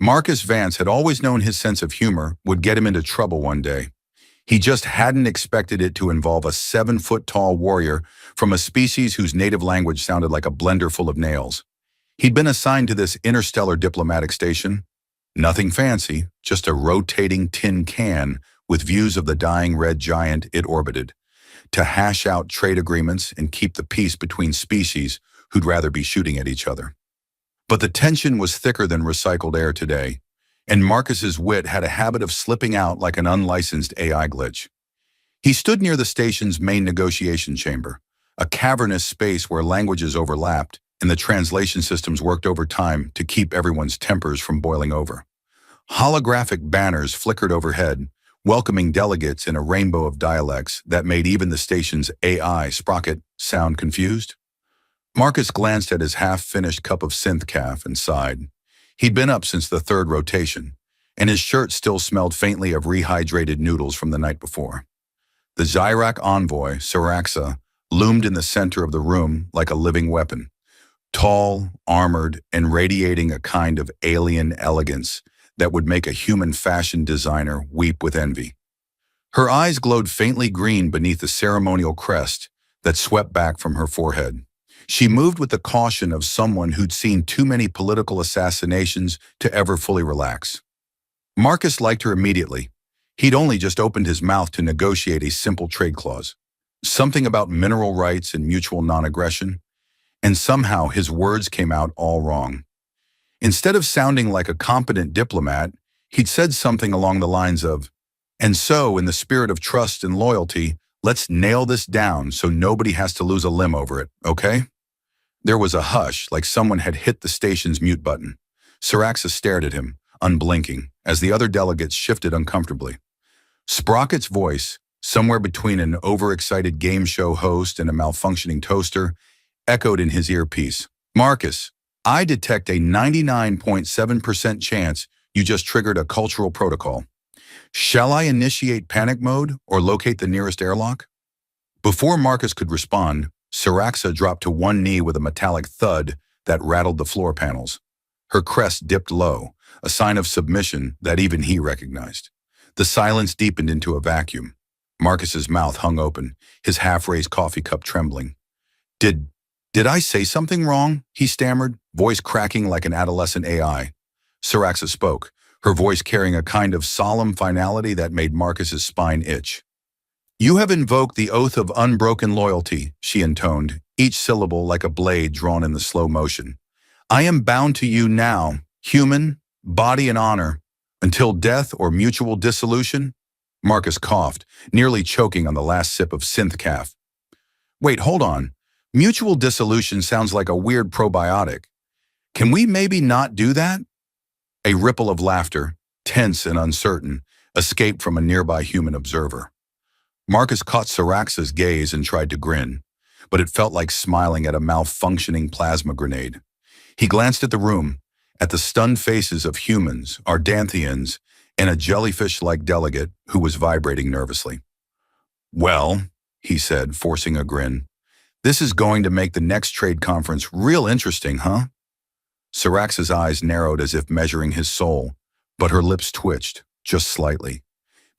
Marcus Vance had always known his sense of humor would get him into trouble one day. He just hadn't expected it to involve a 7-foot-tall warrior from a species whose native language sounded like a blender full of nails. He'd been assigned to this interstellar diplomatic station. Nothing fancy, just a rotating tin can with views of the dying red giant it orbited, to hash out trade agreements and keep the peace between species who'd rather be shooting at each other. But the tension was thicker than recycled air today, and Marcus's wit had a habit of slipping out like an unlicensed AI glitch. He stood near the station's main negotiation chamber, a cavernous space where languages overlapped and the translation systems worked overtime to keep everyone's tempers from boiling over. Holographic banners flickered overhead, welcoming delegates in a rainbow of dialects that made even the station's AI sprocket sound confused. Marcus glanced at his half-finished cup of synth-caf and sighed. He'd been up since the third rotation, and his shirt still smelled faintly of rehydrated noodles from the night before. The Zyrak envoy, Saraxa, loomed in the center of the room like a living weapon, tall, armored, and radiating a kind of alien elegance that would make a human fashion designer weep with envy. Her eyes glowed faintly green beneath the ceremonial crest that swept back from her forehead. She moved with the caution of someone who'd seen too many political assassinations to ever fully relax. Marcus liked her immediately. He'd only just opened his mouth to negotiate a simple trade clause. Something about mineral rights and mutual non-aggression, and somehow his words came out all wrong. Instead of sounding like a competent diplomat, he'd said something along the lines of, "And so, in the spirit of trust and loyalty, let's nail this down so nobody has to lose a limb over it, okay?" There was a hush, like someone had hit the station's mute button. Saraxa stared at him, unblinking, as the other delegates shifted uncomfortably. Sprocket's voice, somewhere between an overexcited game show host and a malfunctioning toaster, echoed in his earpiece. "Marcus, I detect a 99.7% chance you just triggered a cultural protocol. Shall I initiate panic mode or locate the nearest airlock?" Before Marcus could respond, Saraxa dropped to one knee with a metallic thud that rattled the floor panels. Her crest dipped low, a sign of submission that even he recognized. The silence deepened into a vacuum. Marcus's mouth hung open, his half-raised coffee cup trembling. Did I say something wrong?" he stammered, voice cracking like an adolescent AI. Saraxa spoke, her voice carrying a kind of solemn finality that made Marcus's spine itch. "You have invoked the oath of unbroken loyalty," she intoned, each syllable like a blade drawn in the slow motion. "I am bound to you now, human, body and honor, until death or mutual dissolution." Marcus coughed, nearly choking on the last sip of synth-caf. "Wait, hold on. Mutual dissolution sounds like a weird probiotic. Can we maybe not do that?" A ripple of laughter, tense and uncertain, escaped from a nearby human observer. Marcus caught Saraxa's gaze and tried to grin, but it felt like smiling at a malfunctioning plasma grenade. He glanced at the room, at the stunned faces of humans, Ardanthians, and a jellyfish-like delegate who was vibrating nervously. "Well," he said, forcing a grin, "this is going to make the next trade conference real interesting, huh?" Saraxa's eyes narrowed as if measuring his soul, but her lips twitched, just slightly.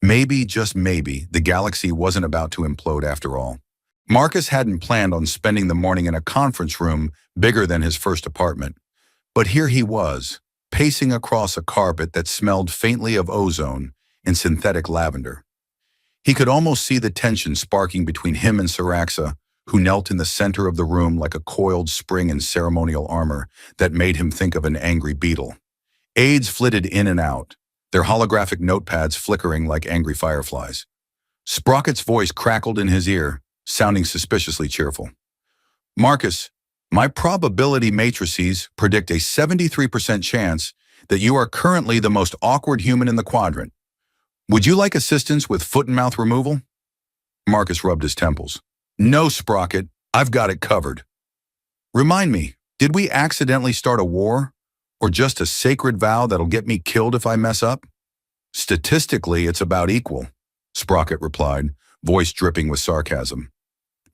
Maybe, just maybe, the galaxy wasn't about to implode after all. Marcus hadn't planned on spending the morning in a conference room bigger than his first apartment. But here he was, pacing across a carpet that smelled faintly of ozone and synthetic lavender. He could almost see the tension sparking between him and Saraxa, who knelt in the center of the room like a coiled spring in ceremonial armor that made him think of an angry beetle. Aides flitted in and out, their holographic notepads flickering like angry fireflies. Sprocket's voice crackled in his ear, sounding suspiciously cheerful. "Marcus, my probability matrices predict a 73% chance that you are currently the most awkward human in the quadrant. Would you like assistance with foot and mouth removal?" Marcus rubbed his temples. "No, Sprocket, I've got it covered." "Remind me, did we accidentally start a war? Or just a sacred vow that'll get me killed if I mess up?" "Statistically, it's about equal," Sprocket replied, voice dripping with sarcasm.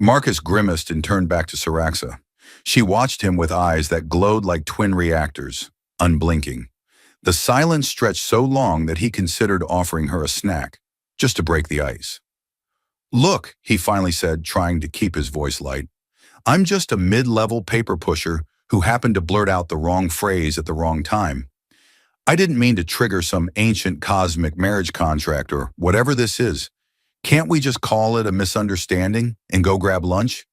Marcus grimaced and turned back to Saraxa. She watched him with eyes that glowed like twin reactors, unblinking. The silence stretched so long that he considered offering her a snack, just to break the ice. Look, he finally said, trying to keep his voice light. I'm just a mid-level paper pusher who happened to blurt out the wrong phrase at the wrong time. I didn't mean to trigger some ancient cosmic marriage contract or whatever this is. Can't we just call it a misunderstanding and go grab lunch?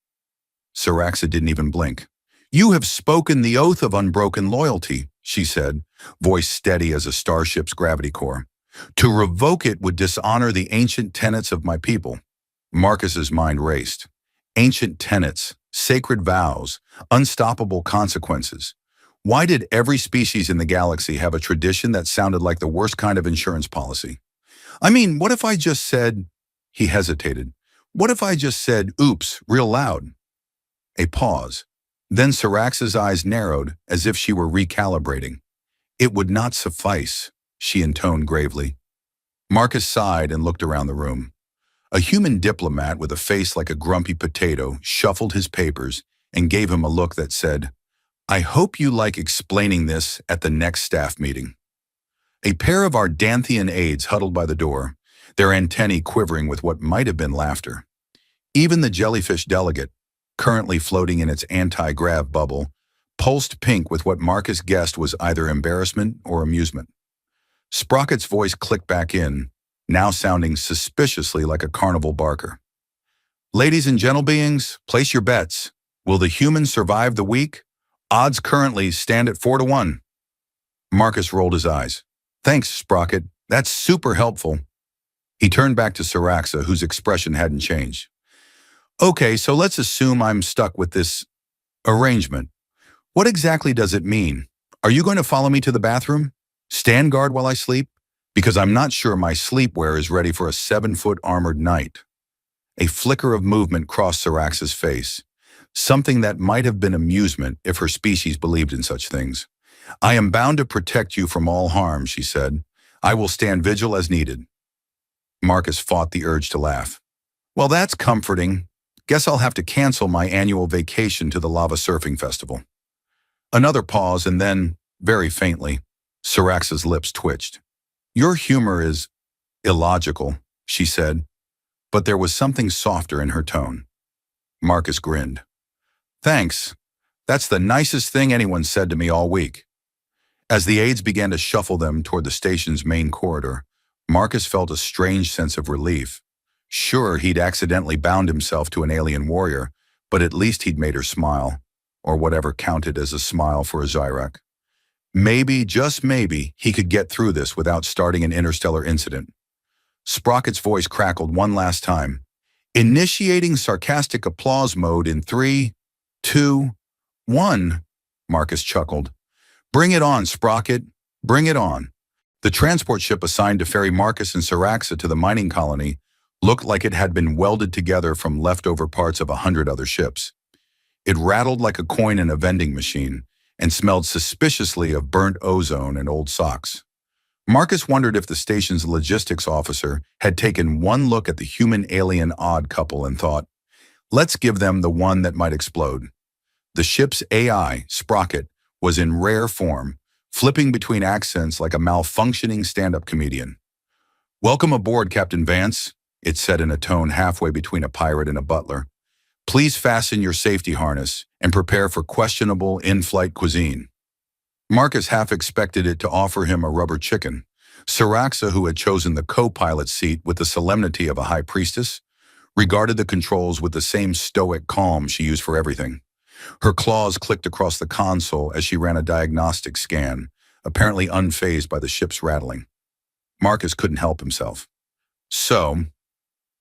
Saraxa didn't even blink. You have spoken the oath of unbroken loyalty, she said, voice steady as a starship's gravity core. To revoke it would dishonor the ancient tenets of my people. Marcus's mind raced. Ancient tenets, sacred vows, unstoppable consequences. Why did every species in the galaxy have a tradition that sounded like the worst kind of insurance policy? I mean, what if I just said... He hesitated. What if I just said, oops, real loud? A pause. Then Saraxa's eyes narrowed as if she were recalibrating. It would not suffice, she intoned gravely. Marcus sighed and looked around the room. A human diplomat with a face like a grumpy potato shuffled his papers and gave him a look that said, I hope you like explaining this at the next staff meeting. A pair of our Danthian aides huddled by the door, their antennae quivering with what might have been laughter. Even the jellyfish delegate, currently floating in its anti-grav bubble, pulsed pink with what Marcus guessed was either embarrassment or amusement. Sprocket's voice clicked back in, now sounding suspiciously like a carnival barker. Ladies and gentle beings, place your bets. Will the humans survive the week? Odds currently stand at 4-1. Marcus rolled his eyes. Thanks, Sprocket. That's super helpful. He turned back to Saraxa, whose expression hadn't changed. Okay, so let's assume I'm stuck with this arrangement. What exactly does it mean? Are you going to follow me to the bathroom? Stand guard while I sleep? Because I'm not sure my sleepwear is ready for a 7-foot armored knight. A flicker of movement crossed Saraxa's face. Something that might have been amusement if her species believed in such things. I am bound to protect you from all harm, she said. I will stand vigil as needed. Marcus fought the urge to laugh. Well, that's comforting. Guess I'll have to cancel my annual vacation to the lava surfing festival. Another pause and then, very faintly, Saraxa's lips twitched. Your humor is illogical, she said, but there was something softer in her tone. Marcus grinned. Thanks. That's the nicest thing anyone said to me all week. As the aides began to shuffle them toward the station's main corridor, Marcus felt a strange sense of relief. Sure, he'd accidentally bound himself to an alien warrior, but at least he'd made her smile, or whatever counted as a smile for a Zyrak. Maybe, just maybe, he could get through this without starting an interstellar incident. Sprocket's voice crackled one last time. Initiating sarcastic applause mode in 3, 2, 1, Marcus chuckled. Bring it on, Sprocket. Bring it on. The transport ship assigned to ferry Marcus and Saraxa to the mining colony looked like it had been welded together from leftover parts of 100 other ships. It rattled like a coin in a vending machine and smelled suspiciously of burnt ozone and old socks. Marcus wondered if the station's logistics officer had taken one look at the human-alien odd couple and thought, let's give them the one that might explode. The ship's AI, Sprocket, was in rare form, flipping between accents like a malfunctioning stand-up comedian. Welcome aboard, Captain Vance, it said in a tone halfway between a pirate and a butler. Please fasten your safety harness and prepare for questionable in-flight cuisine. Marcus half expected it to offer him a rubber chicken. Saraxa, who had chosen the co-pilot seat with the solemnity of a high priestess, regarded the controls with the same stoic calm she used for everything. Her claws clicked across the console as she ran a diagnostic scan, apparently unfazed by the ship's rattling. Marcus couldn't help himself. So,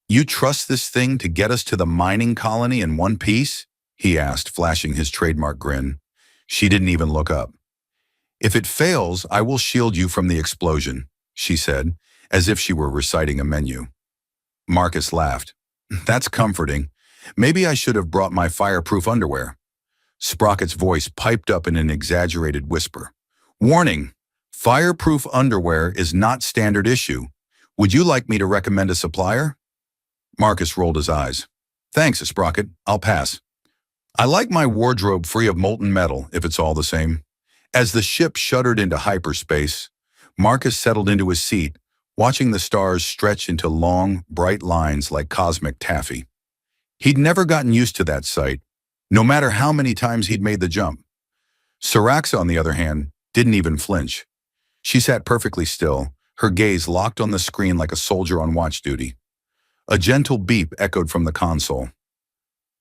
you trust this thing to get us to the mining colony in one piece? He asked, flashing his trademark grin. She didn't even look up. If it fails, I will shield you from the explosion, she said, as if she were reciting a menu. Marcus laughed. That's comforting. Maybe I should have brought my fireproof underwear. Sprocket's voice piped up in an exaggerated whisper. Warning, fireproof underwear is not standard issue. Would you like me to recommend a supplier? Marcus rolled his eyes. Thanks, Sprocket. I'll pass. I like my wardrobe free of molten metal, if it's all the same. As the ship shuddered into hyperspace, Marcus settled into his seat, watching the stars stretch into long, bright lines like cosmic taffy. He'd never gotten used to that sight, no matter how many times he'd made the jump. Saraxa, on the other hand, didn't even flinch. She sat perfectly still, her gaze locked on the screen like a soldier on watch duty. A gentle beep echoed from the console.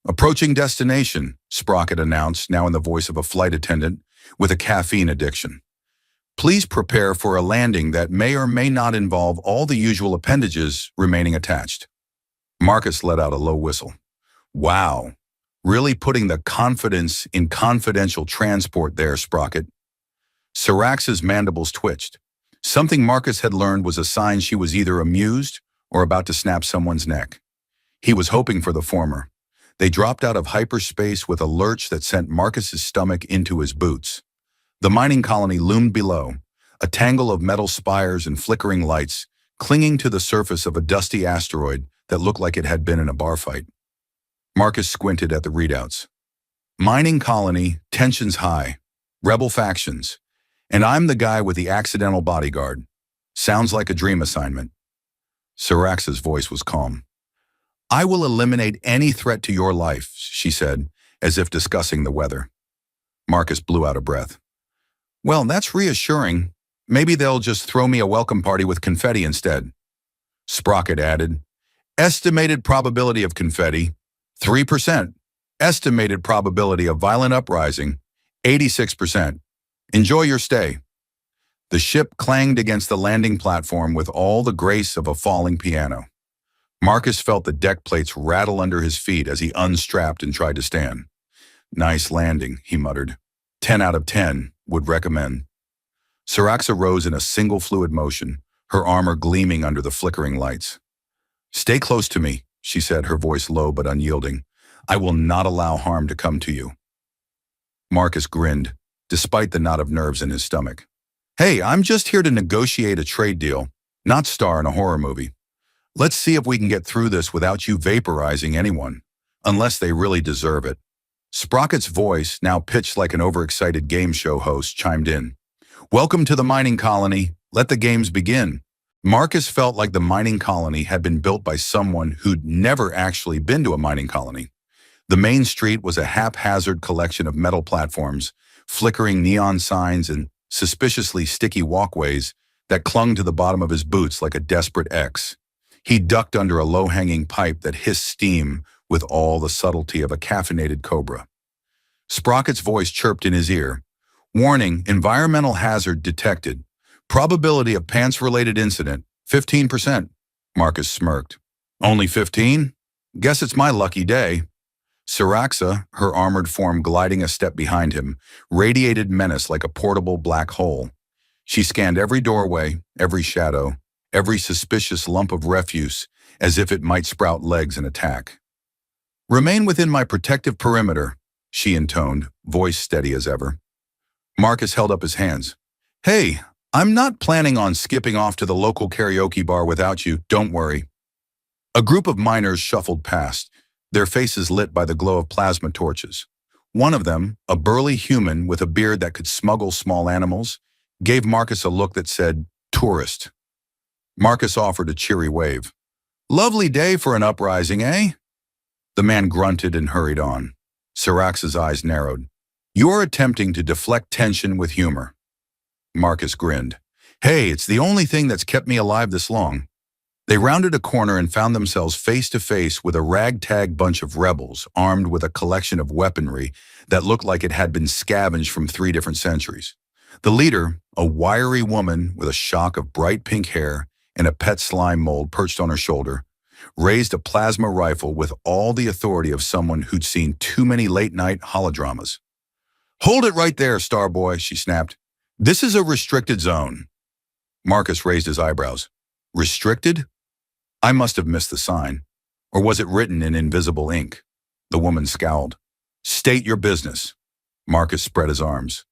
"Approaching destination," Sprocket announced, now in the voice of a flight attendant with a caffeine addiction. "Please prepare for a landing that may or may not involve all the usual appendages remaining attached." Marcus let out a low whistle. "Wow, really putting the confidence in confidential transport there, Sprocket." Saraxa's mandibles twitched. Something Marcus had learned was a sign she was either amused or about to snap someone's neck. He was hoping for the former. They dropped out of hyperspace with a lurch that sent Marcus's stomach into his boots. The mining colony loomed below, a tangle of metal spires and flickering lights, clinging to the surface of a dusty asteroid that looked like it had been in a bar fight. Marcus squinted at the readouts. "Mining colony, tensions high, rebel factions, and I'm the guy with the accidental bodyguard. Sounds like a dream assignment." Saraxa's voice was calm. "I will eliminate any threat to your life," she said, as if discussing the weather. Marcus blew out a breath. "Well, that's reassuring. Maybe they'll just throw me a welcome party with confetti instead." Sprocket added, "Estimated probability of confetti, 3%. Estimated probability of violent uprising, 86%. Enjoy your stay." The ship clanged against the landing platform with all the grace of a falling piano. Marcus felt the deck plates rattle under his feet as he unstrapped and tried to stand. "Nice landing," he muttered. 10 out of 10, would recommend. Saraxa rose in a single fluid motion, her armor gleaming under the flickering lights. "Stay close to me," she said, her voice low but unyielding. "I will not allow harm to come to you." Marcus grinned, despite the knot of nerves in his stomach. "Hey, I'm just here to negotiate a trade deal, not star in a horror movie. Let's see if we can get through this without you vaporizing anyone, unless they really deserve it." Sprocket's voice, now pitched like an overexcited game show host, chimed in. "Welcome to the mining colony. Let the games begin." Marcus felt like the mining colony had been built by someone who'd never actually been to a mining colony. The main street was a haphazard collection of metal platforms, flickering neon signs and suspiciously sticky walkways that clung to the bottom of his boots like a desperate X. He ducked under a low-hanging pipe that hissed steam with all the subtlety of a caffeinated cobra. Sprocket's voice chirped in his ear. "Warning, environmental hazard detected. Probability of pants-related incident, 15%. Marcus smirked. "Only 15? Guess it's my lucky day." Saraxa, her armored form gliding a step behind him, radiated menace like a portable black hole. She scanned every doorway, every shadow, every suspicious lump of refuse, as if it might sprout legs and attack. "Remain within my protective perimeter," she intoned, voice steady as ever. Marcus held up his hands. "Hey, I'm not planning on skipping off to the local karaoke bar without you, don't worry." A group of miners shuffled past, their faces lit by the glow of plasma torches. One of them, a burly human with a beard that could smuggle small animals, gave Marcus a look that said, "Tourist." Marcus offered a cheery wave. "Lovely day for an uprising, eh?" The man grunted and hurried on. Saraxa's eyes narrowed. "You're attempting to deflect tension with humor." Marcus grinned. "Hey, it's the only thing that's kept me alive this long." They rounded a corner and found themselves face to face with a ragtag bunch of rebels armed with a collection of weaponry that looked like it had been scavenged from 3 different centuries. The leader, a wiry woman with a shock of bright pink hair and a pet slime mold perched on her shoulder, raised a plasma rifle with all the authority of someone who'd seen too many late-night holodramas. "Hold it right there, Starboy," she snapped. "This is a restricted zone." Marcus raised his eyebrows. "Restricted?" I must have missed the sign. Or was it written in invisible ink? The woman scowled. "State your business." Marcus spread his arms.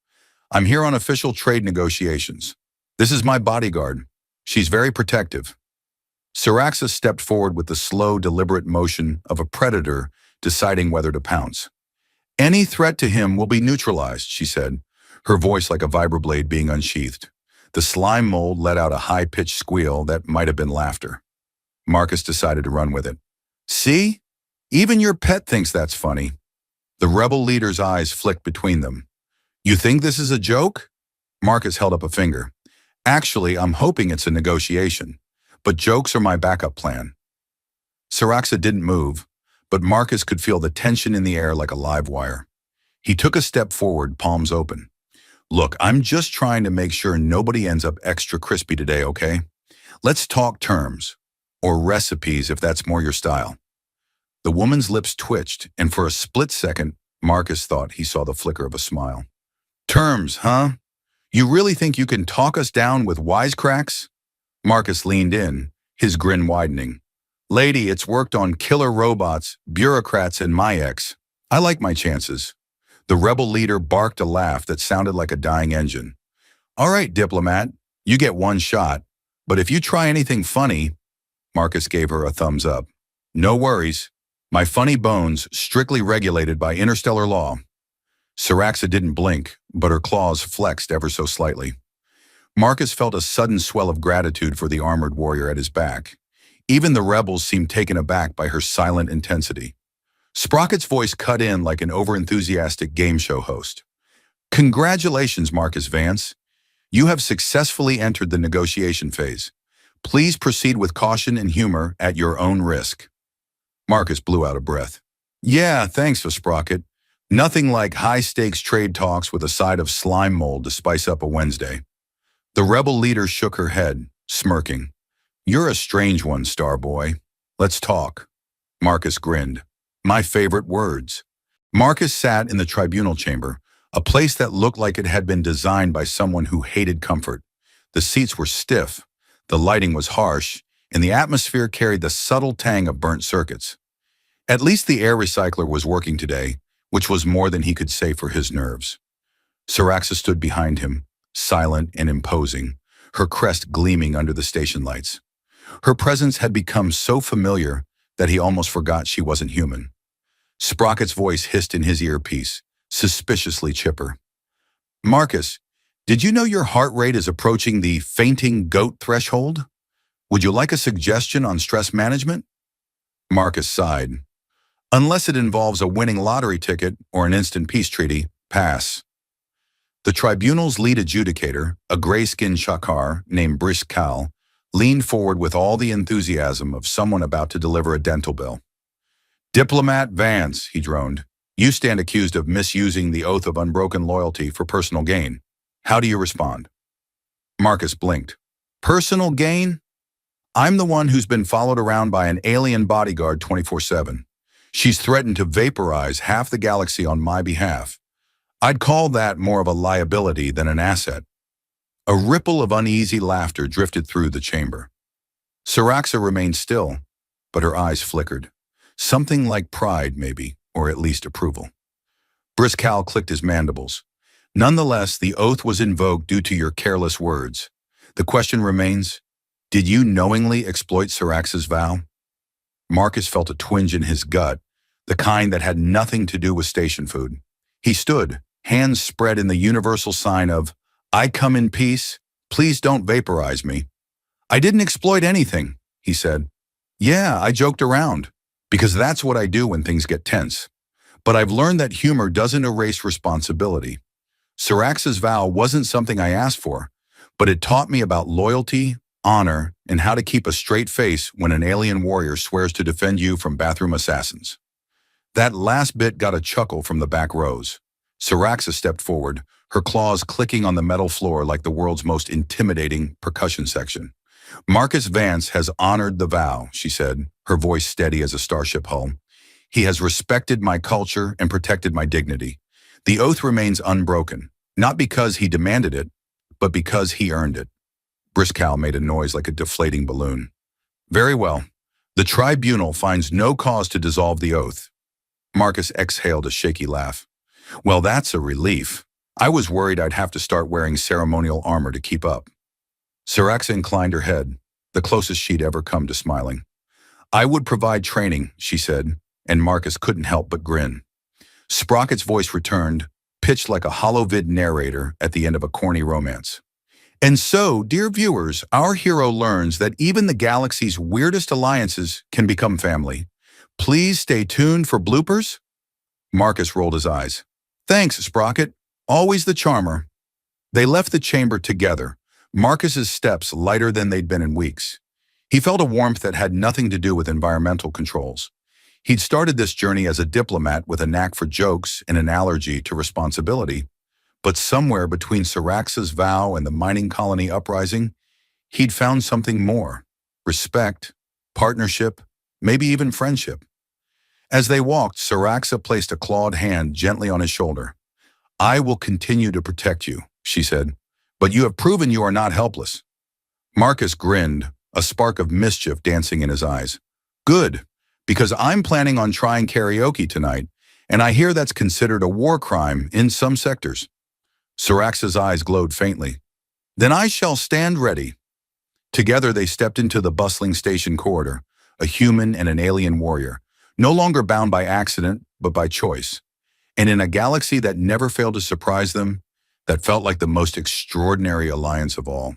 "I'm here on official trade negotiations. This is my bodyguard. She's very protective." Saraxa stepped forward with the slow, deliberate motion of a predator deciding whether to pounce. "Any threat to him will be neutralized," she said, her voice like a vibroblade being unsheathed. The slime mold let out a high-pitched squeal that might have been laughter. Marcus decided to run with it. See? Even your pet thinks that's funny. The rebel leader's eyes flicked between them. You think this is a joke? Marcus held up a finger. Actually, I'm hoping it's a negotiation, but jokes are my backup plan. Saraxa didn't move, but Marcus could feel the tension in the air like a live wire. He took a step forward, palms open. Look, I'm just trying to make sure nobody ends up extra crispy today, okay? Let's talk terms, or recipes if that's more your style. The woman's lips twitched, and for a split second, Marcus thought he saw the flicker of a smile. Terms, huh? You really think you can talk us down with wisecracks? Marcus leaned in, his grin widening. Lady, it's worked on killer robots, bureaucrats, and my ex. I like my chances. The rebel leader barked a laugh that sounded like a dying engine. All right, diplomat, you get one shot, but if you try anything funny, Marcus gave her a thumbs up. No worries. My funny bones strictly regulated by interstellar law. Saraxa didn't blink, but her claws flexed ever so slightly. Marcus felt a sudden swell of gratitude for the armored warrior at his back. Even the rebels seemed taken aback by her silent intensity. Sprocket's voice cut in like an overenthusiastic game show host. Congratulations, Marcus Vance. You have successfully entered the negotiation phase. Please proceed with caution and humor at your own risk. Marcus blew out a breath. Yeah, thanks, Sprocket. Nothing like high-stakes trade talks with a side of slime mold to spice up a Wednesday. The rebel leader shook her head, smirking. You're a strange one, Starboy. Let's talk. Marcus grinned. My favorite words. Marcus sat in the tribunal chamber, a place that looked like it had been designed by someone who hated comfort. The seats were stiff, the lighting was harsh, and the atmosphere carried the subtle tang of burnt circuits. At least the air recycler was working today, which was more than he could say for his nerves. Saraxa stood behind him, silent and imposing, her crest gleaming under the station lights. Her presence had become so familiar that he almost forgot she wasn't human. Sprocket's voice hissed in his earpiece, suspiciously chipper. Marcus, did you know your heart rate is approaching the fainting goat threshold? Would you like a suggestion on stress management? Marcus sighed. Unless it involves a winning lottery ticket or an instant peace treaty, pass. The tribunal's lead adjudicator, a gray-skinned shakar named Briskal, leaned forward with all the enthusiasm of someone about to deliver a dental bill. Diplomat Vance, he droned, you stand accused of misusing the oath of unbroken loyalty for personal gain. How do you respond? Marcus blinked. Personal gain? I'm the one who's been followed around by an alien bodyguard 24/7. She's threatened to vaporize half the galaxy on my behalf. I'd call that more of a liability than an asset. A ripple of uneasy laughter drifted through the chamber. Saraxa remained still, but her eyes flickered. Something like pride, maybe, or at least approval. Briskal clicked his mandibles. Nonetheless, the oath was invoked due to your careless words. The question remains, did you knowingly exploit Saraxa's vow? Marcus felt a twinge in his gut, the kind that had nothing to do with station food. He stood, hands spread in the universal sign of, I come in peace, please don't vaporize me. I didn't exploit anything, he said. Yeah, I joked around, because that's what I do when things get tense. But I've learned that humor doesn't erase responsibility. Saraxa's vow wasn't something I asked for, but it taught me about loyalty, honor, and how to keep a straight face when an alien warrior swears to defend you from bathroom assassins. That last bit got a chuckle from the back rows. Saraxa stepped forward, her claws clicking on the metal floor like the world's most intimidating percussion section. Marcus Vance has honored the vow, she said, her voice steady as a starship hull. He has respected my culture and protected my dignity. The oath remains unbroken, not because he demanded it, but because he earned it. Briskal made a noise like a deflating balloon. Very well. The tribunal finds no cause to dissolve the oath. Marcus exhaled a shaky laugh. Well, that's a relief. I was worried I'd have to start wearing ceremonial armor to keep up. Saraxa inclined her head, the closest she'd ever come to smiling. I would provide training, she said, and Marcus couldn't help but grin. Sprocket's voice returned, pitched like a hollow-vid narrator at the end of a corny romance. And so, dear viewers, our hero learns that even the galaxy's weirdest alliances can become family. Please stay tuned for bloopers. Marcus rolled his eyes. Thanks, Sprocket. Always the charmer. They left the chamber together, Marcus's steps lighter than they'd been in weeks. He felt a warmth that had nothing to do with environmental controls. He'd started this journey as a diplomat with a knack for jokes and an allergy to responsibility. But somewhere between Syrax's vow and the mining colony uprising, he'd found something more. Respect, partnership, maybe even friendship. As they walked, Syraxa placed a clawed hand gently on his shoulder. I will continue to protect you, she said, but you have proven you are not helpless. Marcus grinned, a spark of mischief dancing in his eyes. Good, because I'm planning on trying karaoke tonight, and I hear that's considered a war crime in some sectors. Syrax's eyes glowed faintly. Then I shall stand ready. Together they stepped into the bustling station corridor, a human and an alien warrior, no longer bound by accident, but by choice. And in a galaxy that never failed to surprise them, that felt like the most extraordinary alliance of all.